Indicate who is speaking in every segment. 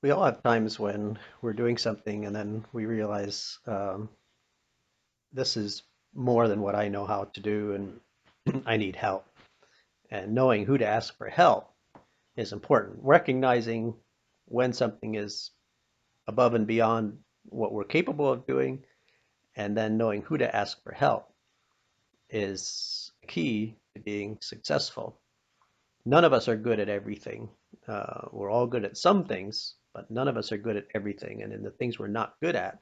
Speaker 1: We all have times when we're doing something and then we realize this is more than what I know how to do and I need help. And knowing who to ask for help is important. Recognizing when something is above and beyond what we're capable of doing, and then knowing who to ask for help is key to being successful. None of us are good at everything. We're all good at some things, but none of us are good at everything. And in the things we're not good at,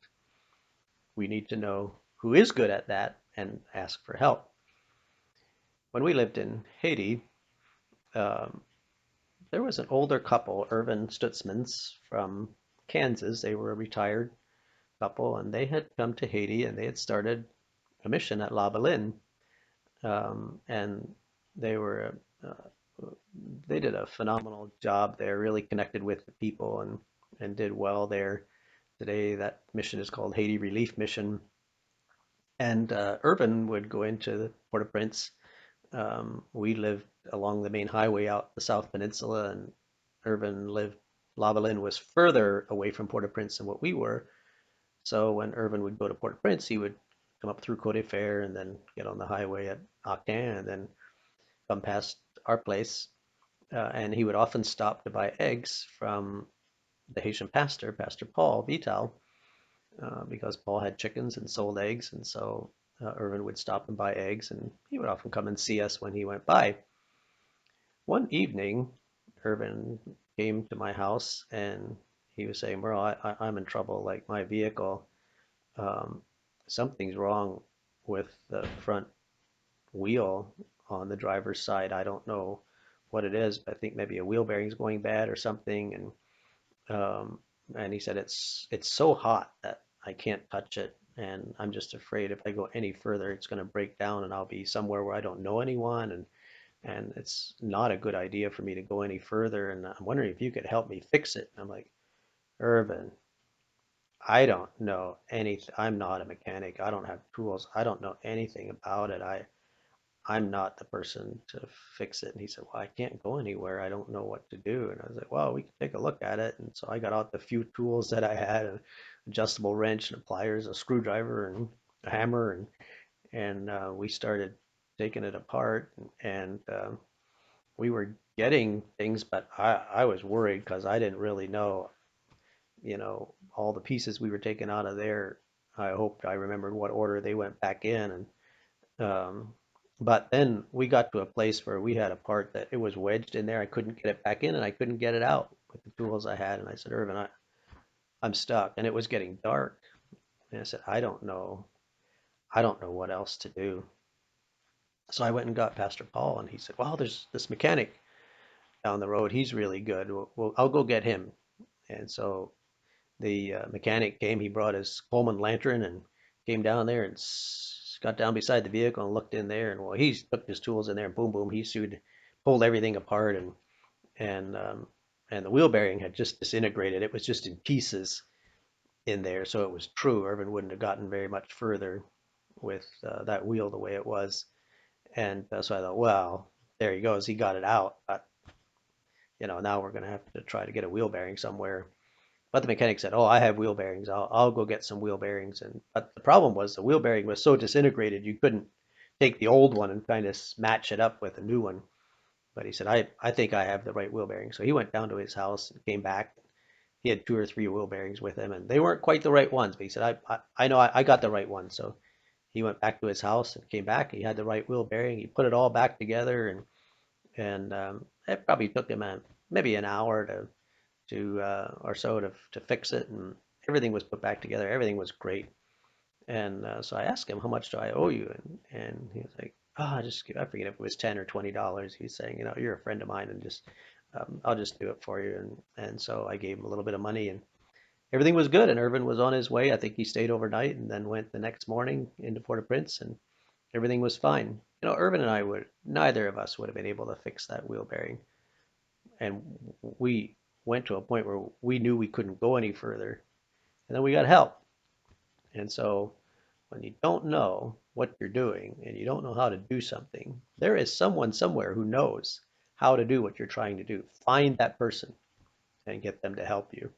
Speaker 1: we need to know who is good at that and ask for help. When we lived in Haiti, um, there was an older couple, Irvin Stutzmans from Kansas. They were a retired couple, and they had come to Haiti and they had started a mission at La Belin. And they were they did a phenomenal job there, really connected with the people and did well there. Today, that mission is called Haiti Relief Mission. And Irvin would go into Port-au-Prince. We lived along the main highway out the South Peninsula, and Irvin lived. Lavalin was further away from Port-au-Prince than what we were. So when Irvin would go to Port-au-Prince, he would come up through Côte d'Ivoire and then get on the highway at Agen and then come past our place. And he would often stop to buy eggs from the Haitian pastor, Pastor Paul Vital, because Paul had chickens and sold eggs. And so Irvin would stop and buy eggs, and he would often come and see us when he went by. One evening, Irvin came to my house and he was saying, Merle, I'm in trouble. Like my vehicle, um, something's wrong with the front wheel on the driver's side. I don't know what it is, but I think maybe a wheel bearing's going bad or something. Um, and he said it's so hot that I can't touch it, and I'm just afraid if I go any further, it's going to break down, and I'll be somewhere where I don't know anyone, and it's not a good idea for me to go any further. And I'm wondering if you could help me fix it. And I'm like, Irvin, I don't know anything. I'm not a mechanic. I don't have tools. I don't know anything about it. I'm not the person to fix it. And he said, well, I can't go anywhere. I don't know what to do. And I was like, well, we can take a look at it. And so I got out the few tools that I had, an adjustable wrench and pliers, a screwdriver and a hammer. And we started taking it apart. And we were getting things, but I was worried because I didn't really know, all the pieces we were taking out of there. I hoped I remembered what order they went back in. Um, but then we got to a place where we had a part that it was wedged in there. I couldn't get it back in and I couldn't get it out with the tools I had. And I said, Irvin, I'm stuck. And it was getting dark. And I said, I don't know. I don't know what else to do. So I went and got Pastor Paul and he said, well, there's this mechanic down the road. He's really good. Well, I'll go get him. And so the mechanic came. He brought his Coleman lantern and came down there and got down beside the vehicle and looked in there. And well, he took his tools in there and boom, boom, he pulled everything apart and the wheel bearing had just disintegrated. It was just in pieces in there. So it was true. Irvin wouldn't have gotten very much further with that wheel the way it was. And so I thought, well, there he goes. He got it out. But now we're going to have to try to get a wheel bearing somewhere. But the mechanic said, "Oh, I have wheel bearings. I'll go get some wheel bearings." And but the problem was the wheel bearing was so disintegrated you couldn't take the old one and kind of match it up with a new one. But he said, "I think I have the right wheel bearing." So he went down to his house and came back. He had two or three wheel bearings with him, and they weren't quite the right ones. But he said, "I know I got the right one." So he went back to his house and came back. He had the right wheel bearing. He put it all back together, and it probably took him maybe an hour to or so to fix it, and everything was put back together. Everything was great. And so I asked him, "How much do I owe you?" And he was like, "Oh, I forget if it was $10 or $20." He was saying, "You're a friend of mine, and just I'll just do it for you." And so I gave him a little bit of money, and everything was good. And Irvin was on his way. I think he stayed overnight and then went the next morning into Port-au-Prince, and everything was fine. Irvin and I would neither of us would have been able to fix that wheel bearing, and we went to a point where we knew we couldn't go any further, and then we got help. And so when you don't know what you're doing and you don't know how to do something, there is someone somewhere who knows how to do what you're trying to do. Find that person and get them to help you.